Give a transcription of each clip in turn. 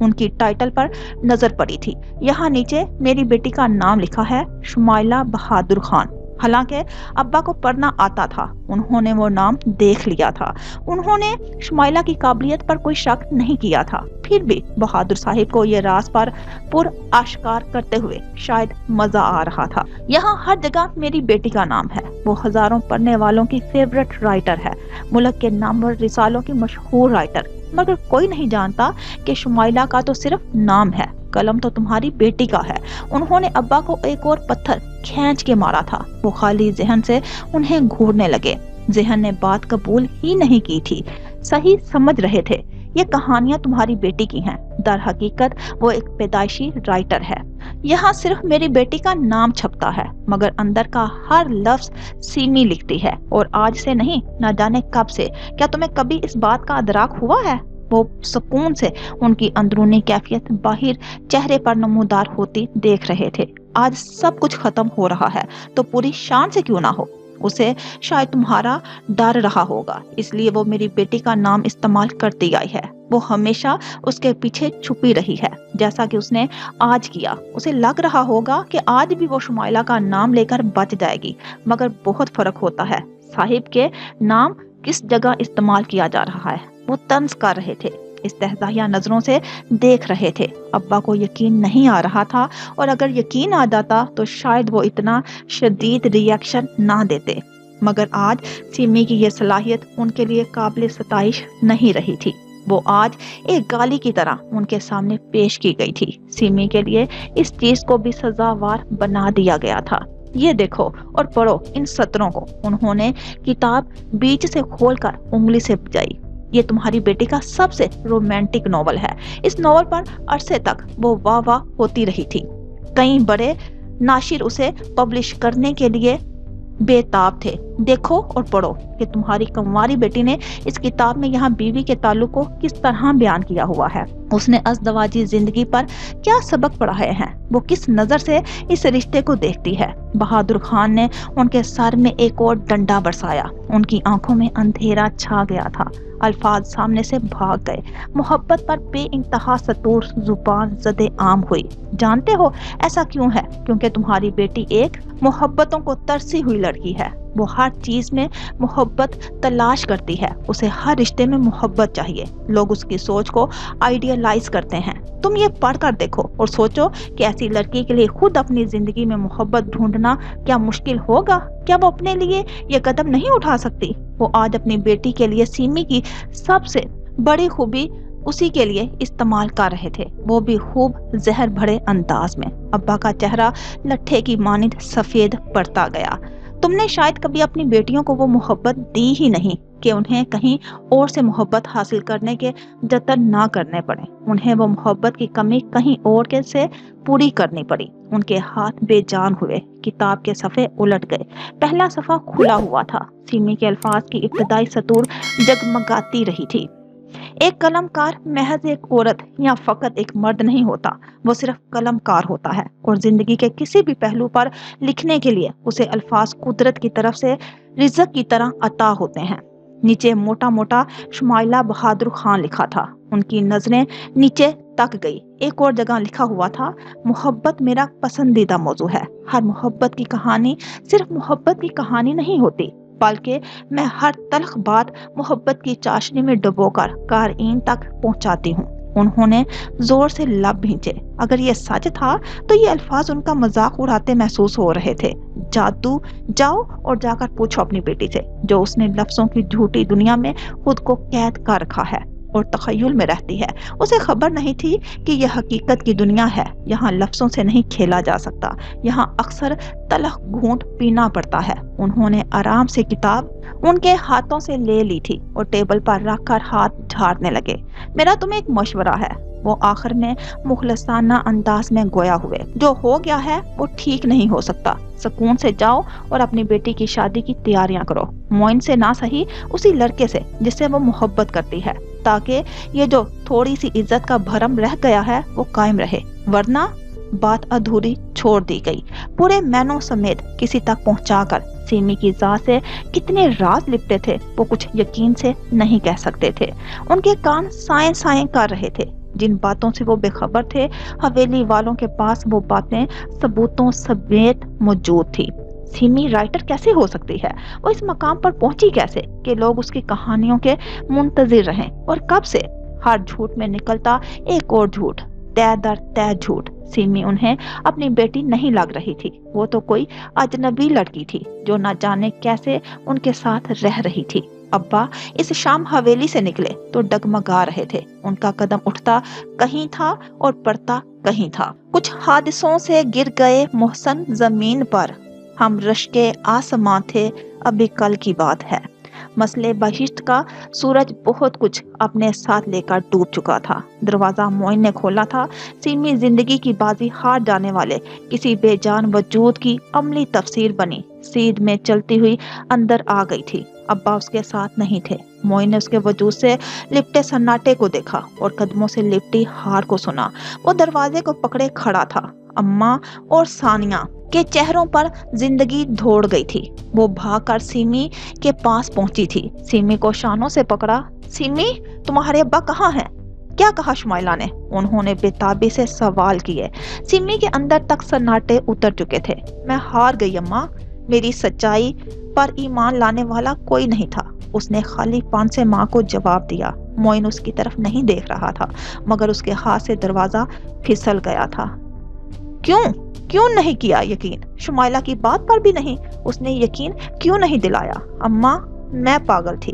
ان کی ٹائٹل پر نظر پڑی تھی۔ یہاں نیچے میری بیٹی کا نام لکھا ہے، شمائلہ بہادر خان۔ حالانکہ ابا کو پڑھنا آتا تھا، انہوں نے وہ نام دیکھ لیا تھا۔ انہوں نے شمائلہ کی قابلیت پر کوئی شک نہیں کیا تھا، پھر بھی بہادر صاحب کو یہ راز پر آشکار کرتے ہوئے شاید مزہ آ رہا تھا۔ یہاں ہر جگہ میری بیٹی کا نام ہے، وہ ہزاروں پڑھنے والوں کی فیورٹ رائٹر ہے، ملک کے نامور رسالوں کی مشہور رائٹر، مگر کوئی نہیں جانتا کہ شمائلہ کا تو صرف نام ہے، قلم تو تمہاری بیٹی کا ہے۔ انہوں نے ابا کو ایک اور پتھر کھینچ کے مارا تھا۔ وہ خالی ذہن سے انہیں گھورنے لگے، ذہن نے بات قبول ہی نہیں کی تھی، صحیح سمجھ رہے تھے یہ کہانیاں تمہاری بیٹی کی ہیں، در حقیقت وہ ایک پیدائشی رائٹر ہے۔ یہاں صرف میری بیٹی کا نام چھپتا ہے، مگر اندر کا ہر لفظ سیمی لکھتی ہے، اور آج سے نہیں، نہ جانے کب سے۔ کیا تمہیں کبھی اس بات کا ادراک ہوا ہے؟ وہ سکون سے ان کی اندرونی کیفیت باہر چہرے پر نمودار ہوتی دیکھ رہے تھے۔ آج سب کچھ ختم ہو رہا ہے تو پوری شان سے کیوں نہ ہو؟ اسے شاید تمہارا ڈر رہا ہوگا، اس لیے وہ میری بیٹی کا نام استعمال کرتی آئی ہے۔ وہ ہمیشہ اس کے پیچھے چھپی رہی ہے، جیسا کہ اس نے آج کیا۔ اسے لگ رہا ہوگا کہ آج بھی وہ شمائلہ کا نام لے کر بچ جائے گی، مگر بہت فرق ہوتا ہے۔ صاحب کے نام کس جگہ استعمال کیا جا رہا ہے؟ وہ طنز کر رہے تھے، استہزائیہ نظروں سے دیکھ رہے تھے۔ ابا کو یقین نہیں آ رہا تھا، اور اگر یقین آ جاتا تو شاید وہ اتنا شدید ری ایکشن نہ دیتے، مگر آج سیمی کی یہ صلاحیت ان کے لیے قابل ستائش نہیں رہی تھی۔ وہ آج ایک گالی کی طرح ان کے سامنے پیش کی گئی تھی۔ سیمی کے لیے اس چیز کو بھی سزاوار بنا دیا گیا تھا۔ یہ دیکھو اور پڑھو ان سطروں کو۔ انہوں نے کتاب بیچ سے کھول کر انگلی سے بجائی۔ یہ تمہاری بیٹی کا سب سے رومانٹک ناول ہے۔ اس ناول پر عرصے تک وہ واہ واہ ہوتی رہی تھی۔ کئی بڑے ناشر اسے پبلش کرنے کے لیے بے تاب تھے۔ دیکھو اور پڑھو کہ تمہاری کنواری بیٹی نے اس کتاب میں یہاں بیوی کے تعلق کو کس طرح بیان کیا ہوا ہے۔ اس نے ازدواجی زندگی پر کیا سبق پڑھائے ہیں، وہ کس نظر سے اس رشتے کو دیکھتی ہے۔ بہادر خان نے ان کے سر میں ایک اور ڈنڈا برسایا، ان کی آنکھوں میں اندھیرا چھا گیا تھا، الفاظ سامنے سے بھاگ گئے۔ محبت پر بے انتہا سطور زبان زد عام ہوئی۔ جانتے ہو ایسا کیوں ہے؟ کیونکہ تمہاری بیٹی ایک محبتوں کو ترسی ہوئی لڑکی ہے۔ وہ ہر چیز میں محبت تلاش کرتی ہے، اسے ہر رشتے میں محبت چاہیے۔ لوگ اس کی سوچ کو آئیڈیالائز کرتے ہیں۔ تم یہ پڑھ کر دیکھو اور سوچو کہ ایسی لڑکی کے لیے خود اپنی زندگی میں محبت ڈھونڈنا کیا مشکل ہوگا؟ کیا وہ اپنے لیے یہ قدم نہیں اٹھا سکتی؟ وہ آج اپنی بیٹی کے لیے سیمی کی سب سے بڑی خوبی اسی کے لیے استعمال کر رہے تھے، وہ بھی خوب زہر بھرے انداز میں۔ ابا کا چہرہ لٹھے کی مانند سفید پڑتا گیا۔ تم نے شاید کبھی اپنی بیٹیوں کو وہ محبت دی ہی نہیں کہ انہیں کہیں اور سے محبت حاصل کرنے کے جتن نہ کرنے پڑے۔ انہیں وہ محبت کی کمی کہیں اور کے سے پوری کرنی پڑی۔ ان کے ہاتھ بے جان ہوئے، کتاب کے صفحے الٹ گئے۔ پہلا صفحہ کھلا ہوا تھا، سیمی کے الفاظ کی ابتدائی سطور جگمگاتی رہی تھی۔ ایک قلم کار محض ایک عورت یا فقط ایک مرد نہیں ہوتا، وہ صرف قلم کار ہوتا ہے، اور زندگی کے کسی بھی پہلو پر لکھنے کے لیے اسے الفاظ قدرت کی طرف سے رزق کی طرح عطا ہوتے ہیں۔ نیچے موٹا موٹا شمائلہ بہادر خان لکھا تھا۔ ان کی نظریں نیچے تک گئی۔ ایک اور جگہ لکھا ہوا تھا، محبت میرا پسندیدہ موضوع ہے۔ ہر محبت کی کہانی صرف محبت کی کہانی نہیں ہوتی، بلکہ میں ہر تلخ بات محبت کی چاشنی میں ڈبو کر قارئین تک پہنچاتی ہوں۔ انہوں نے زور سے لب بھینچے۔ اگر یہ سچ تھا تو یہ الفاظ ان کا مذاق اڑاتے محسوس ہو رہے تھے۔ جاؤ اور جا کر پوچھو اپنی بیٹی سے، جو اس نے لفظوں کی جھوٹی دنیا میں خود کو قید کر رکھا ہے اور تخیل میں رہتی ہے۔ اسے خبر نہیں تھی کہ یہ حقیقت کی دنیا ہے، یہاں لفظوں سے نہیں کھیلا جا سکتا، یہاں اکثر تلخ گھونٹ پینا پڑتا ہے۔ انہوں نے آرام سے کتاب ان کے ہاتھوں سے لے لی تھی اور ٹیبل پر رکھ کر ہاتھ جھاڑنے لگے۔ میرا تمہیں ایک مشورہ ہے، وہ آخر میں مخلصانہ انداز میں گویا ہوئے۔ جو ہو گیا ہے وہ ٹھیک نہیں ہو سکتا۔ سکون سے جاؤ اور اپنی بیٹی کی شادی کی تیاریاں کرو، معین سے نہ سہی اسی لڑکے سے جس سے وہ محبت کرتی ہے، تاکہ یہ جو تھوڑی سی عزت کا بھرم رہ گیا ہے وہ قائم رہے، ورنہ بات ادھوری چھوڑ دی گئی۔ پورے مینوں سمیت کسی تک پہنچا کر سیمی کی ذات سے کتنے راز لپٹے تھے وہ کچھ یقین سے نہیں کہہ سکتے تھے۔ ان کے کان سائیں سائیں کر رہے تھے۔ جن باتوں سے وہ بے خبر تھے حویلی والوں کے پاس وہ باتیں ثبوتوں سمیت موجود تھی۔ سیمی رائٹر کیسے ہو سکتی ہے؟ وہ اس مقام پر پہنچی کیسے کہ لوگ اس کی کہانیوں کے منتظر رہیں؟ اور کب سے؟ ہر جھوٹ میں نکلتا ایک اور جھوٹ، طے در طے جھوٹ۔ سیمی انہیں اپنی بیٹی نہیں لگ رہی تھی، وہ تو کوئی اجنبی لڑکی تھی جو نہ جانے کیسے ان کے ساتھ رہ رہی تھی۔ ابا اس شام حویلی سے نکلے تو ڈگمگا رہے تھے، ان کا قدم اٹھتا کہیں تھا اور پڑتا کہیں تھا۔ کچھ حادثوں سے گر گئے محسن زمین پر، ہم رشکے آسماں تھے ابھی کل کی بات ہے۔ مسئلے بہشت کا سورج بہت کچھ اپنے ساتھ لے کر ڈوب چکا تھا۔ دروازہ معین نے کھولا تھا۔ سیمی زندگی کی بازی ہار جانے والے کسی بے جان وجود کی عملی تفسیر بنی، سیدھ میں چلتی ہوئی اندر آ گئی تھی۔ ابا اس کے ساتھ نہیں تھے۔ معین نے اس کے وجود سے لپٹے سناٹے کو دیکھا اور قدموں سے لپٹی ہار کو سنا۔ وہ دروازے کو پکڑے کھڑا تھا۔ اماں اور ثانیہ کے چہروں پر زندگی دوڑ گئی تھی۔ وہ بھاگ کر سیمی کے پاس پہنچی تھی، سیمی کو شانوں سے پکڑا۔ سیمی، تمہارے ابا کہاں ہیں؟ کیا کہا شمائلہ نے؟ انہوں نے بے تابی سے سوال کیے۔ سیمی کے اندر تک سناٹے اتر چکے تھے۔ میں ہار گئی اماں، میری سچائی پر ایمان لانے والا کوئی نہیں تھا، اس نے خالی پان سے ماں کو جواب دیا۔ معین اس کی طرف نہیں دیکھ رہا تھا مگر اس کے ہاتھ سے دروازہ پھسل گیا تھا۔ کیوں نہیں کیا یقین؟ شمائلہ کی بات پر بھی نہیں؟ اس نے یقین کیوں نہیں دلایا؟ اماں، میں پاگل تھی۔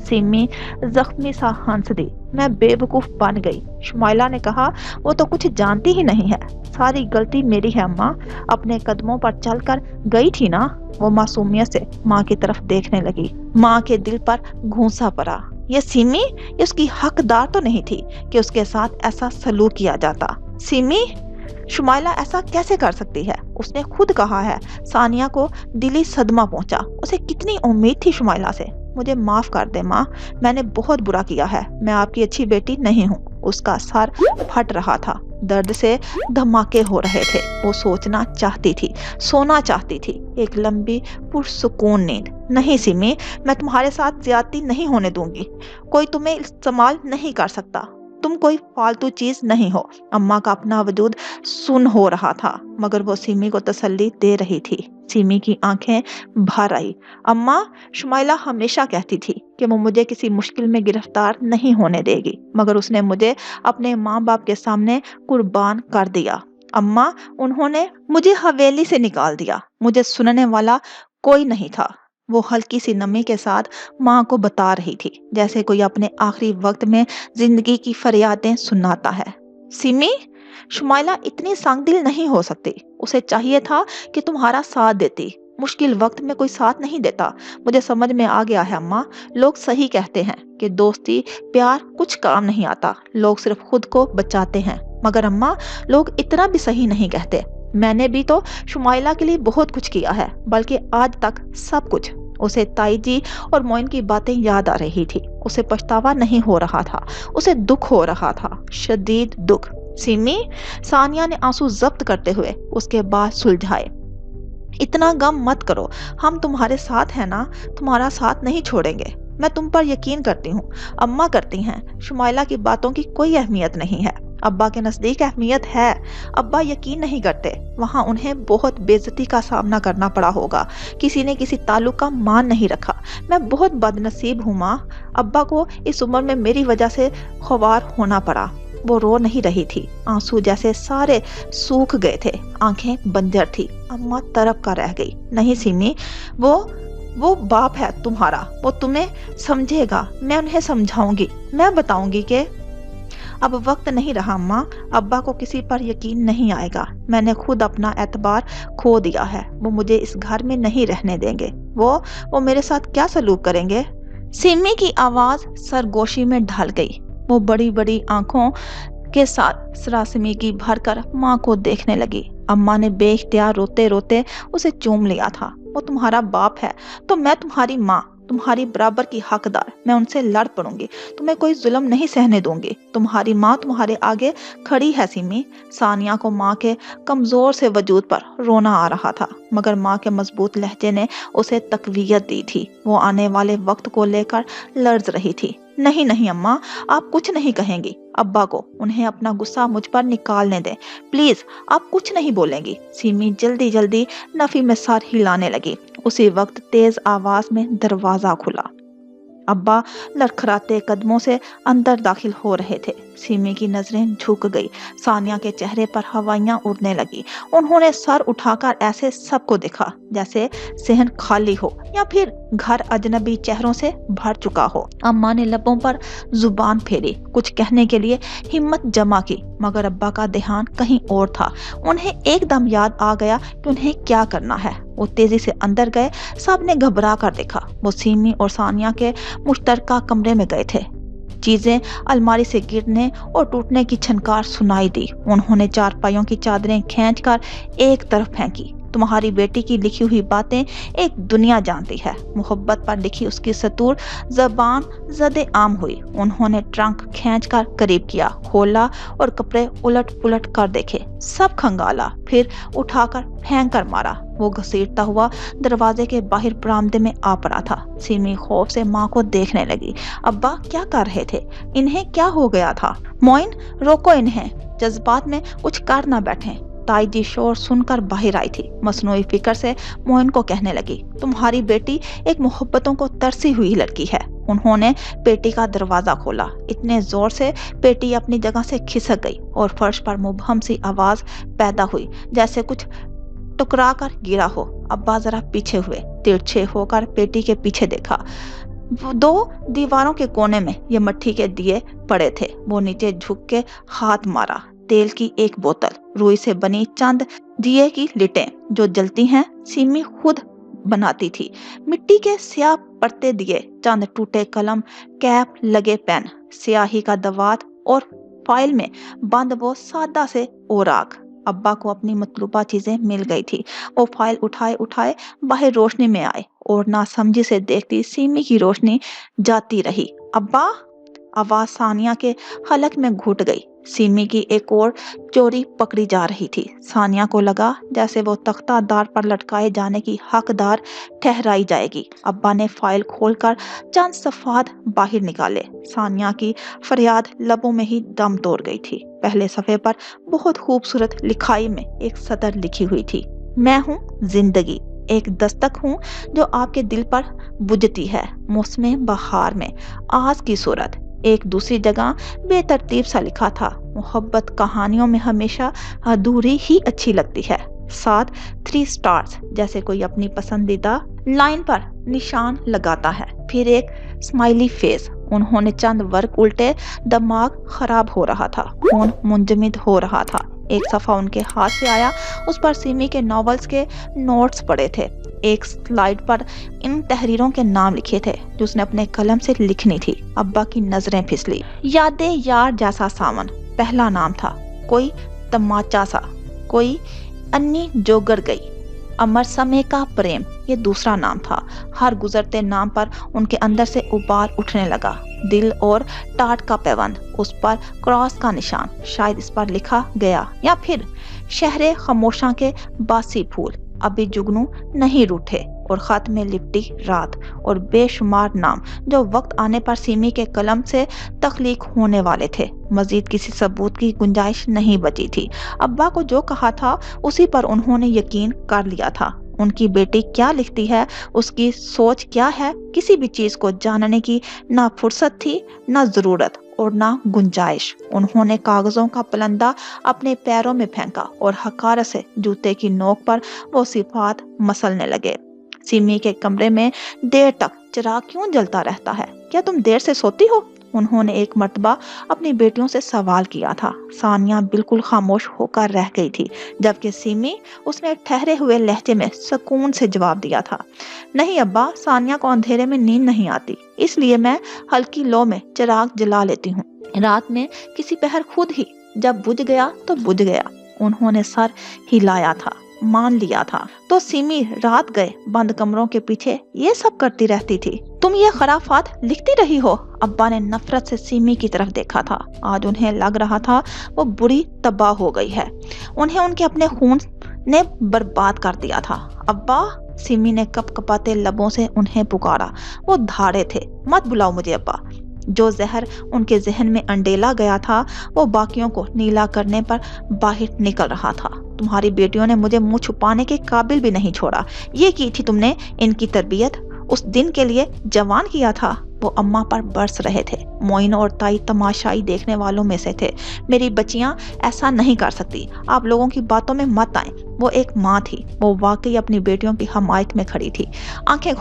سیمی زخمی سا ہنس دی۔ میں بے وقوف بن گئی۔ شمائلہ نے کہا، وہ تو کچھ جانتی ہی نہیں ہے، ساری غلطی میری ہے اماں، اپنے قدموں پر چل کر گئی تھی نا۔ وہ معصومیت سے ماں کی طرف دیکھنے لگی۔ ماں کے دل پر گھونسا پڑا۔ یہ سیمی، یہ اس کی حقدار تو نہیں تھی کہ اس کے ساتھ ایسا سلوک کیا جاتا۔ سیمی، شمائلہ ایسا کیسے کر سکتی ہے؟ اس نے خود کہا ہے۔ ثانیہ کو دلی صدمہ پہنچا۔ اسے کتنی امید تھی شمائلہ سے۔ مجھے معاف کر دے ماں، میں نے بہت برا کیا ہے، میں آپ کی اچھی بیٹی نہیں ہوں۔ اس کا سر پھٹ رہا تھا، درد سے دھماکے ہو رہے تھے۔ وہ سوچنا چاہتی تھی، سونا چاہتی تھی، ایک لمبی پرسکون نیند۔ نہیں سیمی، میں تمہارے ساتھ زیادتی نہیں ہونے دوں گی، کوئی تمہیں استعمال نہیں کر سکتا، تم کوئی فالتو چیز نہیں ہو۔ اماں کا اپنا وجود سن ہو رہا تھا مگر وہ سیمی کو تسلی دے رہی تھی۔ سیمی کی آنکھیں بھر آئی۔ اماں، شمائلہ ہمیشہ کہتی تھی کہ وہ مجھے کسی مشکل میں گرفتار نہیں ہونے دے گی مگر اس نے مجھے اپنے ماں باپ کے سامنے قربان کر دیا۔ اماں، انہوں نے مجھے حویلی سے نکال دیا، مجھے سننے والا کوئی نہیں تھا۔ وہ ہلکی سی نمی کے ساتھ ماں کو بتا رہی تھی جیسے کوئی اپنے آخری وقت میں زندگی کی فریادیں سناتا ہے۔ سیمی، شمائلہ اتنی سنگ دل نہیں ہو سکتی، اسے چاہیے تھا کہ تمہارا ساتھ دیتی، مشکل وقت میں کوئی ساتھ نہیں دیتا۔ مجھے سمجھ میں آ گیا ہے اماں، لوگ صحیح کہتے ہیں کہ دوستی پیار کچھ کام نہیں آتا، لوگ صرف خود کو بچاتے ہیں، مگر اماں لوگ اتنا بھی صحیح نہیں کہتے۔ میں نے بھی تو شمائلہ کے لیے بہت کچھ کیا ہے، بلکہ آج تک سب کچھ۔ اسے تائی جی اور معین کی باتیں یاد آ رہی تھی۔ اسے پچھتاوا نہیں ہو رہا تھا، اسے دکھ ہو رہا تھا، شدید دکھ۔ سیمی، ثانیہ نے آنسو ضبط کرتے ہوئے اس کے بال سلجھائے۔ اتنا غم مت کرو، ہم تمہارے ساتھ ہیں نا، تمہارا ساتھ نہیں چھوڑیں گے۔ میں تم پر یقین کرتی ہوں، اماں کرتی ہیں۔ شمائلہ کی باتوں کی کوئی اہمیت نہیں ہے، ابا کے نزدیک اہمیت ہے۔ ابا یقین نہیں کرتے، وہاں انہیں بہت بے عزتی کا سامنا کرنا پڑا ہوگا، کسی نے کسی تعلق کا مان نہیں رکھا۔ میں بہت بد نصیب ہوں ماں، ابا کو اس عمر میں میری وجہ سے خوار ہونا پڑا۔ وہ رو نہیں رہی تھی، آنسو جیسے سارے سوکھ گئے تھے، آنکھیں بنجر تھی۔ اماں تڑپ کر رہ گئی۔ نہیں سیمی، وہ باپ ہے تمہارا، وہ تمہیں سمجھے گا، میں انہیں سمجھاؤں گی، میں بتاؤں گی کہ اب وقت نہیں رہا اماں، ابا کو کسی پر یقین نہیں آئے گا، میں نے خود اپنا اعتبار کھو دیا ہے، وہ مجھے اس گھر میں نہیں رہنے دیں گے، وہ میرے ساتھ کیا سلوک کریں گے؟ سیمی کی آواز سرگوشی میں ڈھل گئی۔ وہ بڑی بڑی آنکھوں کے ساتھ سراسیمی کی بھر کر ماں کو دیکھنے لگی۔ اماں نے بے اختیار روتے روتے اسے چوم لیا تھا۔ وہ تمہارا باپ ہے تو میں تمہاری ماں، تمہاری برابر کی حقدار، میں ان سے لڑ پڑوں گی، تمہیں کوئی ظلم نہیں سہنے دوں گی، تمہاری ماں تمہارے آگے کھڑی ہے سیمی۔ ثانیہ کو ماں کے کمزور سے وجود پر رونا آ رہا تھا مگر ماں کے مضبوط لہجے نے اسے تقویت دی تھی۔ وہ آنے والے وقت کو لے کر لرز رہی تھی۔ نہیں نہیں اماں، آپ کچھ نہیں کہیں گی ابا کو، انہیں اپنا غصہ مجھ پر نکالنے دیں، پلیز آپ کچھ نہیں بولیں گی۔ سیمی جلدی جلدی نفی میں سر ہلانے لگی۔ اسی وقت تیز آواز میں دروازہ کھلا۔ ابا لڑکھڑاتے قدموں سے اندر داخل ہو رہے تھے۔ سیمی کی نظریں جھک گئی۔ ثانیہ کے چہرے پر ہوائیاں اڑنے لگی۔ انہوں نے سر اٹھا کر ایسے سب کو دیکھا جیسے صحن خالی ہو یا پھر گھر اجنبی چہروں سے بھر چکا ہو۔ اماں نے لبوں پر زبان پھیری، کچھ کہنے کے لیے ہمت جمع کی، مگر ابا کا دھیان کہیں اور تھا۔ انہیں ایک دم یاد آ گیا کہ انہیں کیا کرنا ہے۔ وہ تیزی سے اندر گئے۔ سب نے گھبرا کر دیکھا۔ وہ سیمی اور ثانیہ کے مشترکہ کمرے میں گئے تھے۔ چیزیں الماری سے گرنے اور ٹوٹنے کی چھنکار سنائی دی۔ انہوں نے چارپائیوں کی چادریں کھینچ کر ایک طرف پھینکی۔ تمہاری بیٹی کی لکھی ہوئی باتیں ایک دنیا جانتی ہے، محبت پر لکھی اس کی سطور زبان زد عام ہوئی۔ انہوں نے ٹرنک کھینچ کر قریب کیا، کھولا اور کپڑے الٹ پلٹ کر دیکھے، سب کھنگالا، پھر اٹھا کر پھینک کر مارا۔ وہ گھسیٹتا ہوا دروازے کے باہر برآمدے میں آ پڑا تھا۔ سیمی خوف سے ماں کو دیکھنے لگی۔ ابا کیا کر رہے تھے؟ انہیں کیا ہو گیا تھا؟ موئن روکو انہیں، جذبات میں کچھ کر نہ بیٹھیں۔ تائی جی شور سن کر باہر آئی تھی۔ مصنوعی فکر سے موئن کو کہنے لگی، تمہاری بیٹی ایک محبتوں کو ترسی ہوئی لڑکی ہے۔ انہوں نے پیٹی کا دروازہ کھولا۔ اتنے زور سے پیٹی اپنی جگہ سے کھسک گئی اور فرش پر مبہم سی آواز پیدا ہوئی جیسے کچھ ٹکرا کر گرا ہو۔ ابا ذرا پیچھے ہوئے، ترچھے ہو کر پیٹی کے پیچھے دیکھا۔ دو دیواروں کے کونے میں یہ مٹی کے دیے پڑے تھے۔ وہ نیچے جھک کے ہاتھ مارا۔ تیل کی ایک بوتل، روئی سے بنی چند دیے کی لٹیں جو جلتی ہیں سیمی خود بناتی تھی، مٹی کے سیاہ پڑتے دیے، چند ٹوٹے قلم، کیپ لگے پین، سیاہی کا دوات اور فائل میں بند وہ سادہ سے اوراق۔ ابا کو اپنی مطلوبہ چیزیں مل گئی تھی۔ وہ فائل اٹھائے اٹھائے باہر روشنی میں آئے اور ناسمجھی سے دیکھتی سیمی کی روشنی جاتی رہی۔ ابا! آواز ثانیہ کے حلق میں گھٹ گئی۔ سیمی کی ایک اور چوری پکڑی جا رہی تھی۔ ثانیہ کو لگا جیسے وہ تختہ دار پر لٹکائے جانے کی حقدار ٹھہرائی جائے گی۔ ابا نے فائل کھول کر چند صفحات باہر نکالے۔ ثانیہ کی فریاد لبوں میں ہی دم توڑ گئی تھی۔ پہلے صفحے پر بہت خوبصورت لکھائی میں ایک سطر لکھی ہوئی تھی، میں ہوں زندگی، ایک دستک ہوں جو آپ کے دل پر بجھتی ہے موسم بہار میں، آج کی صورت۔ ایک دوسری جگہ بے ترتیب سا لکھا تھا، محبت کہانیوں میں ہمیشہ ادھوری ہی اچھی لگتی ہے، ساتھ 3 سٹارز، جیسے کوئی اپنی پسندیدہ لائن پر نشان لگاتا ہے، پھر ایک اسمائلی فیس۔ انہوں نے چند ورق الٹے، دماغ خراب ہو رہا تھا، خون منجمد ہو رہا تھا۔ ایک صفحہ ان کے ہاتھ سے آیا، اس پر سیمی کے ناولز کے نوٹس پڑے تھے۔ ایک سلائیڈ پر ان تحریروں کے نام لکھے تھے جو اس نے اپنے قلم سے لکھنی تھی۔ ابا کی نظریں پھسلی۔ یادیں یار جیسا ساون پہلا نام تھا، کوئی تماچا سا، کوئی انی جوگر گئی، امر سمے کا پریم یہ دوسرا نام تھا۔ ہر گزرتے نام پر ان کے اندر سے ابار اٹھنے لگا، دل اور ٹاٹ کا پیوند، اس پر کراس کا نشان، شاید اس پر لکھا گیا، یا پھر شہر خاموشاں کے باسی پھول ابھی جگنو نہیں روٹھے، اور خط میں لپٹی رات، اور بے شمار نام جو وقت آنے پر سیمی کے قلم سے تخلیق ہونے والے تھے۔ مزید کسی ثبوت کی گنجائش نہیں بچی تھی۔ ابا کو جو کہا تھا اسی پر انہوں نے یقین کر لیا تھا۔ ان کی بیٹی کیا لکھتی ہے، اس کی سوچ کیا ہے، کسی بھی چیز کو جاننے کی نہ فرصت تھی، نہ ضرورت اور نہ گنجائش۔ انہوں نے کاغذوں کا پلندہ اپنے پیروں میں پھینکا اور حقارت سے جوتے کی نوک پر وہ صفات مسلنے لگے۔ سیمی کے کمرے میں دیر تک چراغ کیوں جلتا رہتا ہے؟ کیا تم دیر سے سوتی ہو؟ انہوں نے ایک مرتبہ اپنی بیٹیوں سے سوال کیا تھا۔ ثانیہ بالکل خاموش ہو کر رہ گئی تھی، جبکہ سیمی اس نے ٹھہرے ہوئے لہجے میں سکون سے جواب دیا تھا، نہیں ابا، ثانیہ کو اندھیرے میں نیند نہیں آتی، اس لیے میں ہلکی لو میں چراغ جلا لیتی ہوں، رات میں کسی پہر خود ہی، جب بجھ گیا تو بجھ گیا۔ انہوں نے سر ہلایا تھا، مان لیا تھا۔ تو سیمی رات گئے بند کمروں کے پیچھے یہ سب کرتی رہتی تھی؟ تم یہ خرافات لکھتی رہی ہو؟ ابا نے نفرت سے سیمی کی طرف دیکھا تھا۔ آج انہیں لگ رہا تھا وہ بری تباہ ہو گئی ہے، انہیں ان کے اپنے خون نے برباد کر دیا تھا۔ ابا! سیمی نے کپ کپاتے لبوں سے انہیں پکارا، وہ دھاڑے تھے، مت بلاؤ مجھے ابا، جو زہر ان کے ذہن میں انڈیلا گیا تھا وہ باقیوں کو نیلا کرنے پر باہر نکل رہا تھا۔ تمہاری بیٹیوں نے مجھے منہ چھپانے کے قابل بھی نہیں چھوڑا۔ یہ کی تھی تم نے ان کی تربیت، اس دن کے لیے جوان کیا تھا۔ وہ اماں پر برس رہے تھے۔ معین اور تائی تماشائی دیکھنے والوں میں سے تھے۔ میری بچیاں ایسا نہیں کر سکتی، آپ لوگوں کی باتوں میں مت آئیں۔ وہ ایک ماں تھی، وہ واقعی اپنی بیٹیوں کی حمایت میں کھڑی تھی۔ آنکھیں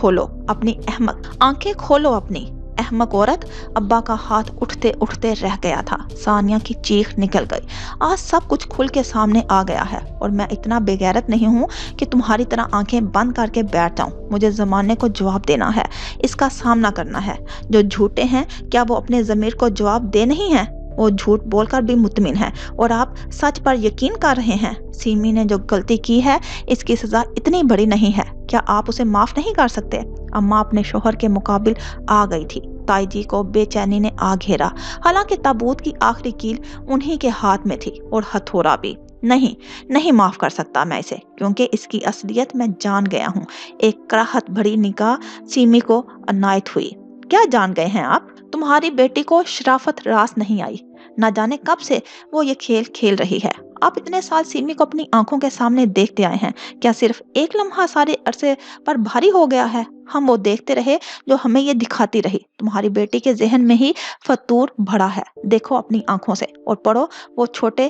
کھولو اپنی احمق عورت۔ ابا کا ہاتھ اٹھتے اٹھتے رہ گیا تھا۔ ثانیہ کی چیخ نکل گئی۔ آج سب کچھ کھل کے سامنے آ گیا ہے اور میں اتنا بے غیرت نہیں ہوں کہ تمہاری طرح آنکھیں بند کر کے بیٹھ جاؤں۔ مجھے زمانے کو جواب دینا ہے، اس کا سامنا کرنا ہے۔ جو جھوٹے ہیں کیا وہ اپنے ضمیر کو جواب دے نہیں ہیں؟ وہ جھوٹ بول کر بھی مطمئن ہے اور آپ سچ پر یقین کر رہے ہیں۔ سیمی نے جو غلطی کی ہے اس کی سزا اتنی بڑی نہیں ہے، کیا آپ اسے معاف نہیں کر سکتے؟ اماں اپنے شوہر کے مقابل آ گئی تھی۔ تائی جی کو بے چینی نے آ گھیرا، حالانکہ تابوت کی آخری کیل انہی کے ہاتھ میں تھی اور ہتھوڑا بھی۔ نہیں معاف کر سکتا میں اسے، کیونکہ اس کی اصلیت میں جان گیا ہوں۔ ایک کراہت بھری نگاہ سیمی کو عنایت ہوئی۔ کیا جان گئے ہیں آپ؟ تمہاری بیٹی کو شرافت راس نہیں آئی، نہ جانے کب سے وہ یہ کھیل کھیل رہی ہے۔ آپ اتنے سال سیمی کو اپنی آنکھوں کے سامنے دیکھتے آئے ہیں، کیا صرف ایک لمحہ سارے عرصے پر بھاری ہو گیا ہے؟ ہم وہ دیکھتے رہے جو ہمیں یہ دکھاتی رہی۔ تمہاری بیٹی کے ذہن میں ہی فتور بھرا ہے، دیکھو اپنی آنکھوں سے اور پڑھو وہ جھوٹے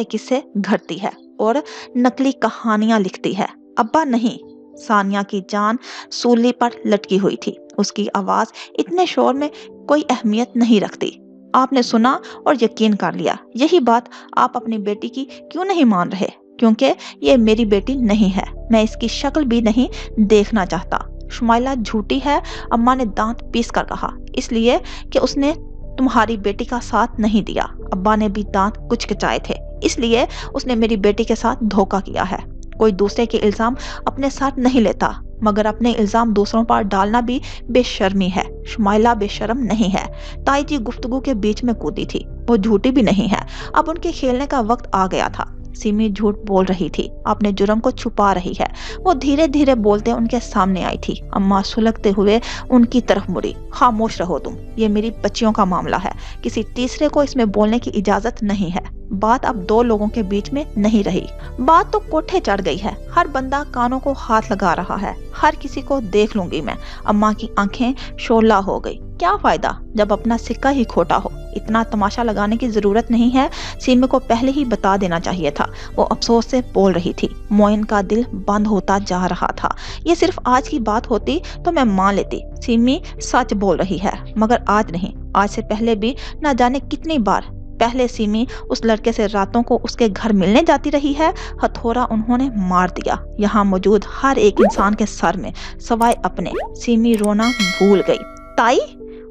قصے گھڑتی ہے اور نقلی کہانیاں لکھتی ہے۔ ابا نہیں۔ ثانیہ کی جان سولی پر لٹکی ہوئی تھی، اس کی آواز اتنے شور میں کوئی اہمیت نہیں رکھتی۔ آپ نے سنا اور یقین کر لیا، یہی بات آپ اپنی بیٹی کی کیوں نہیں مان رہے؟ کیونکہ یہ میری بیٹی نہیں ہے، میں اس کی شکل بھی نہیں دیکھنا چاہتا۔ شمائلہ جھوٹی ہے، اماں نے دانت پیس کر کہا، اس لیے کہ اس نے تمہاری بیٹی کا ساتھ نہیں دیا۔ ابا نے بھی دانت کچکچائے تھے، اس لیے اس نے میری بیٹی کے ساتھ دھوکہ کیا ہے۔ کوئی دوسرے کے الزام اپنے ساتھ نہیں لیتا، مگر اپنے الزام دوسروں پر ڈالنا بھی بے شرمی ہے۔ شمائلہ بے شرم نہیں ہے۔ تائی جی گفتگو کے بیچ میں کودی تھی، وہ جھوٹی بھی نہیں ہے۔ اب ان کے کھیلنے کا وقت آ گیا تھا۔ سیمی جھوٹ بول رہی تھی، اپنے جرم کو چھپا رہی ہے۔ وہ دھیرے دھیرے بولتے ان کے سامنے آئی تھی۔ اماں سلگتے ہوئے ان کی طرف مڑی۔ خاموش رہو تم، یہ میری بچیوں کا معاملہ ہے، کسی تیسرے کو اس میں بولنے کی اجازت نہیں ہے۔ بات اب دو لوگوں کے بیچ میں نہیں رہی، بات تو کوٹھے چڑھ گئی ہے۔ ہر بندہ کانوں کو ہاتھ لگا رہا ہے، ہر کسی کو دیکھ لوں گی میں۔ اماں کی آنکھیں شعلہ ہو گئی۔ کیا فائدہ جب اپنا سکہ ہی کھوٹا ہو؟ اتنا تماشا لگانے کی ضرورت نہیں ہے، سیمی کو پہلے ہی بتا دینا چاہیے تھا۔ وہ افسوس سے بول رہی تھی۔ معین کا دل بند ہوتا جا رہا تھا۔ یہ صرف آج کی بات ہوتی تو میں مان لیتی، سیمی سچ بول رہی ہے، مگر آج نہیں، آج سے پہلے بھی نہ جانے کتنی بار۔ پہلے سیمی اس لڑکے سے راتوں کو اس کے گھر ملنے جاتی رہی ہے، ہتھوڑا انہوں نے مار دیا یہاں موجود ہر ایک انسان کے سر میں سوائے اپنے۔ سیمی رونا بھول گئی۔ تائی،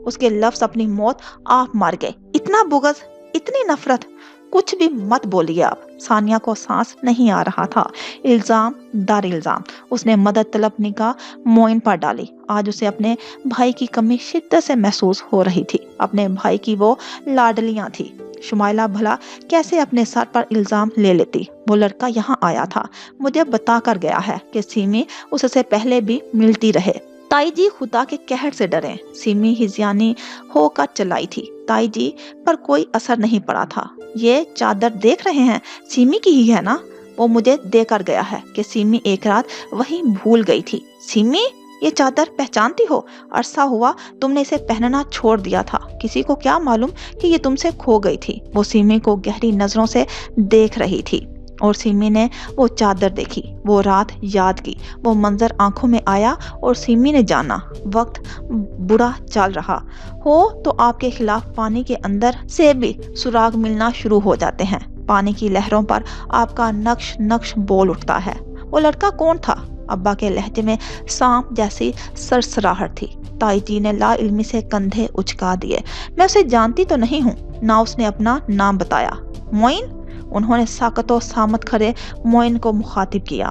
اس کے لفظ اپنی موت آپ مار گئے۔ اتنا بغض، اتنی نفرت، کچھ بھی مت بولیے آپ۔ ثانیہ کو سانس نہیں آ رہا تھا۔ الزام در الزام۔ اس نے مدد طلب نگاہ معین پر ڈالی۔ آج اسے اپنے بھائی کی کمی شدت سے محسوس ہو رہی تھی۔ اپنے بھائی کی وہ لاڈلیاں تھی۔ شمائلہ بھلا کیسے اپنے سر پر الزام لے لیتی؟ وہ لڑکا یہاں آیا تھا، مجھے بتا کر گیا ہے کہ سیمی اس سے پہلے بھی ملتی رہے۔ تائی جی خدا کے قہر سے ڈریں۔ سیمی ہذیانی ہو کر چلائی تھی۔ تائی جی پر کوئی اثر نہیں پڑا تھا۔ یہ چادر دیکھ رہے ہیں، سیمی کی ہی ہے نا؟ وہ مجھے دے کر گیا ہے کہ سیمی ایک رات وہی بھول گئی تھی۔ سیمی، یہ چادر پہچانتی ہو؟ عرصہ ہوا تم نے اسے پہننا چھوڑ دیا تھا، کسی کو کیا معلوم کہ یہ تم سے کھو گئی تھی۔ وہ سیمی کو گہری نظروں سے دیکھ رہی تھی اور سیمی نے وہ چادر دیکھی، وہ رات یاد کی، وہ منظر آنکھوں میں آیا اور سیمی نے جانا وقت برا چل رہا ہو تو آپ کے خلاف پانی کے اندر سے بھی سراغ ملنا شروع ہو جاتے ہیں۔ پانی کی لہروں پر آپ کا نقش بول اٹھتا ہے۔ وہ لڑکا کون تھا؟ ابا کے لہجے میں سانپ جیسی سرسراہٹ تھی۔ تائی جی نے لا علمی سے کندھے اچکا دیے۔ میں اسے جانتی تو نہیں ہوں، نہ اس نے اپنا نام بتایا۔ معین؟ انہوں نے ساکت و سامت کھڑے معین کو مخاطب کیا۔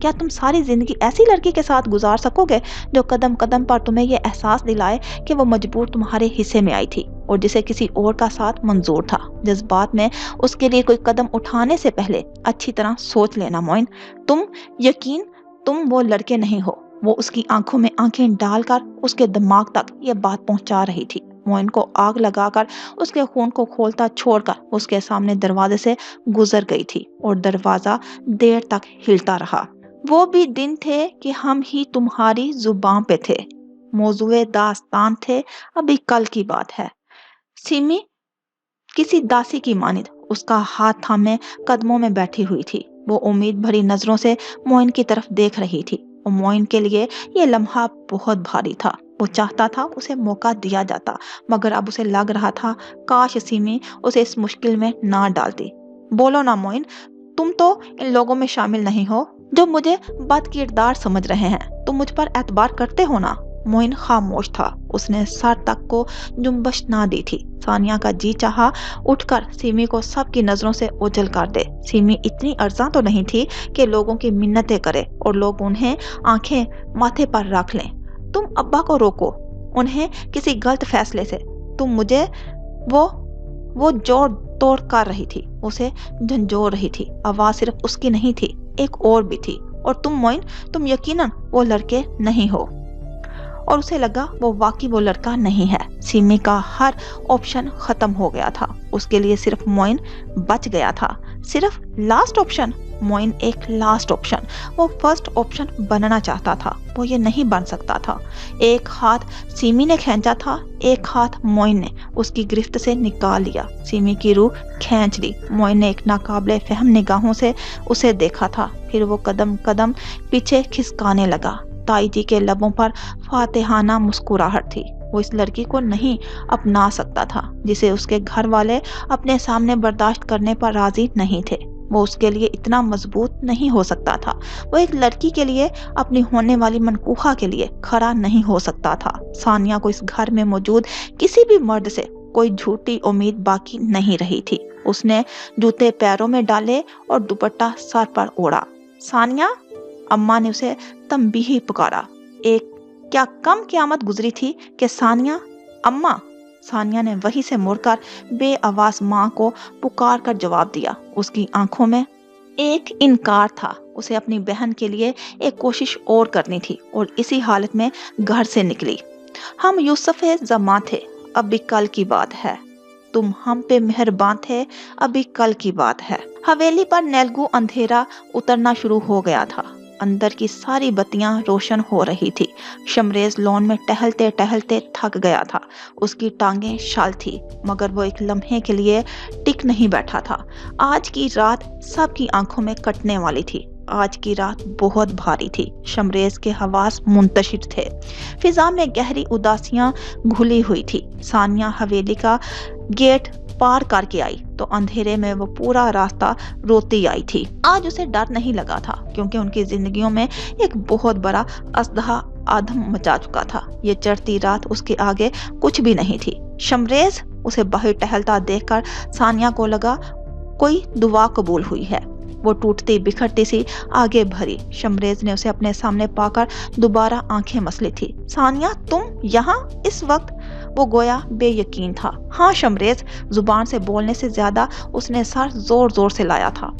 کیا تم ساری زندگی ایسی لڑکی کے ساتھ گزار سکوگے جو قدم قدم پر تمہیں یہ احساس دلائے کہ وہ مجبور تمہارے حصے میں آئی تھی اور جسے کسی اور کا ساتھ منظور تھا؟ جذبات میں اس کے لیے کوئی قدم اٹھانے سے پہلے اچھی طرح سوچ لینا معین۔ تم وہ لڑکے نہیں ہو۔ وہ اس کی آنکھوں میں آنکھیں ڈال کر اس کے دماغ تک یہ بات پہنچا رہی تھی۔ معین کو آگ لگا کر اس کے خون کو کھولتا چھوڑ کر اس کے سامنے دروازے سے گزر گئی تھی اور دروازہ دیر تک ہلتا رہا۔ وہ بھی دن تھے کہ ہم ہی تمہاری زبان پہ تھے، موضوع داستان تھے، ابھی کل کی بات ہے۔ سیمی کسی داسی کی مانند اس کا ہاتھ تھامے قدموں میں بیٹھی ہوئی تھی۔ وہ امید بھری نظروں سے معین کی طرف دیکھ رہی تھی اور معین کے لیے یہ لمحہ بہت بھاری تھا۔ وہ چاہتا تھا اسے موقع دیا جاتا، مگر اب اسے لگ رہا تھا کاش سیمی اسے اس مشکل میں نہ ڈالتی۔ بولو نا معین، تم تو ان لوگوں میں شامل نہیں ہو جو مجھے بد کردار سمجھ رہے ہیں۔ تم مجھ پر اعتبار کرتے ہو نا؟ معین خاموش تھا، اس نے سر تک کو جنبش نہ دی تھی۔ ثانیہ کا جی چاہا اٹھ کر سیمی کو سب کی نظروں سے اوجھل کر دے۔ سیمی اتنی ارزاں تو نہیں تھی کہ لوگوں کی منتیں کرے اور لوگ انہیں آنکھیں ماتھے پر رکھ لیں۔ تم ابا کو روکو انہیں کسی غلط فیصلے سے۔ تم مجھے وہ جوڑ توڑ کر رہی تھی، اسے جھنجھوڑ رہی تھی۔ آواز صرف اس کی نہیں تھی، ایک اور بھی تھی۔ اور تم معین، تم یقیناً وہ لڑکے نہیں ہو۔ اور اسے لگا وہ واقعی وہ لڑکا نہیں ہے۔ سیمی کا ہر آپشن ختم ہو گیا تھا، اس کے لیے صرف معین بچ گیا تھا۔ صرف لاسٹ آپشن؟ معین ایک لاسٹ آپشن۔ وہ فرسٹ آپشن بننا چاہتا تھا، وہ یہ نہیں بن سکتا تھا۔ ایک ہاتھ سیمی نے کھینچا تھا، ایک ہاتھ معین نے اس کی گرفت سے نکال لیا۔ سیمی کی روح کھینچ لی۔ معین نے ایک ناقابل فہم نگاہوں سے اسے دیکھا تھا، پھر وہ قدم قدم پیچھے کھسکانے لگا۔ تائی جی کے لبوں پر فاتحانہ مسکراہٹ تھی۔ وہ اس لڑکی کو نہیں اپنا سکتا تھا جسے اس کے گھر والے اپنے سامنے برداشت کرنے پر راضی نہیں تھے۔ وہ اس کے لیے اتنا مضبوط نہیں ہو سکتا تھا۔ وہ ایک لڑکی کے لیے، اپنی ہونے والی منکوحہ کے لیے کھڑا نہیں ہو سکتا تھا۔ ثانیہ کو اس گھر میں موجود کسی بھی مرد سے کوئی جھوٹی امید باقی نہیں رہی تھی۔ اس نے جوتے پیروں میں ڈالے اور دوپٹہ سر پر اوڑھا۔ ثانیہ! اماں نے اسے تنبیہی پکارا۔ ایک کیا کم قیامت گزری تھی کہ ثانیہ! اماں! ثانیہ نے وہیں سے مڑ کر بے آواز ماں کو پکار کر جواب دیا۔ اس کی آنکھوں میں ایک انکار تھا۔ اسے اپنی بہن کے لیے ایک کوشش اور کرنی تھی اور اسی حالت میں گھر سے نکلی۔ ہم یوسف زماں تھے، ابھی کل کی بات ہے۔ تم ہم پہ مہربان تھے، ابھی کل کی بات ہے۔ حویلی پر نیلگو اندھیرا اترنا شروع ہو گیا تھا۔ اندر کی ساری بتیاں روشن ہو رہی تھی۔ شمریز لون میں ٹہلتے ٹہلتے تھک گیا تھا۔ اس کی ٹانگیں شل تھی، مگر وہ ایک لمحے کے لیے ٹک نہیں بیٹھا تھا۔ آج کی رات سب کی آنکھوں میں کٹنے والی تھی۔ آج کی رات بہت بھاری تھی۔ شمریز کے حواس منتشر تھے۔ فضا میں گہری اداسیاں گھلی ہوئی تھی۔ ثانیہ حویلی کا گیٹ پار کر کے آئی تو اندھیرے میں وہ پورا راستہ روتی آئی تھی۔ آج اسے ڈر نہیں لگا تھا کیونکہ ان کی زندگیوں میں ایک بہت بڑا ازدہا آدم مچا چکا تھا۔ یہ چڑھتی رات اس کے آگے کچھ بھی نہیں تھی۔ شمریز! اسے باہر ٹہلتا دیکھ کر ثانیہ کو لگا کوئی دعا قبول ہوئی ہے۔ وہ ٹوٹتی بکھرتی سی آگے بھری۔ شمریز نے اسے اپنے سامنے پا کر دوبارہ آنکھیں مسلی تھی۔ ثانیہ تم یہاں اس وقت؟ وہ گویا بے یقین تھا۔ ہاں شمریز! زبان سے بولنے سے زیادہ اس نے سر زور زور سے لایا تھا۔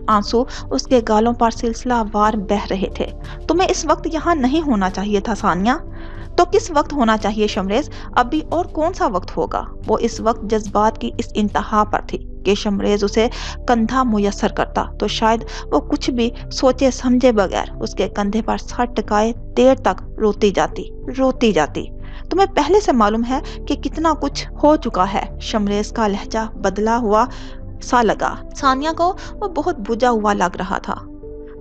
آنسو اس کے گالوں پر سلسلہ وار بہہ رہے تھے۔ تمہیں اس وقت یہاں نہیں ہونا چاہیے تھا ثانیہ۔ تو کس وقت ہونا چاہیے شمریز؟ ابھی اور کون سا وقت ہوگا؟ وہ اس وقت جذبات کی اس انتہا پر تھی کہ شمریز اسے کندھا میسر کرتا تو شاید وہ کچھ بھی سوچے سمجھے بغیر اس کے کندھے پر سر ٹکائے دیر تک روتی جاتی۔ تمہیں پہلے سے معلوم ہے کہ کتنا کچھ ہو چکا ہے۔ شمریز کا لہجہ بدلا ہوا سا لگا۔ ثانیہ کو وہ بہت بجھا ہوا لگ رہا تھا۔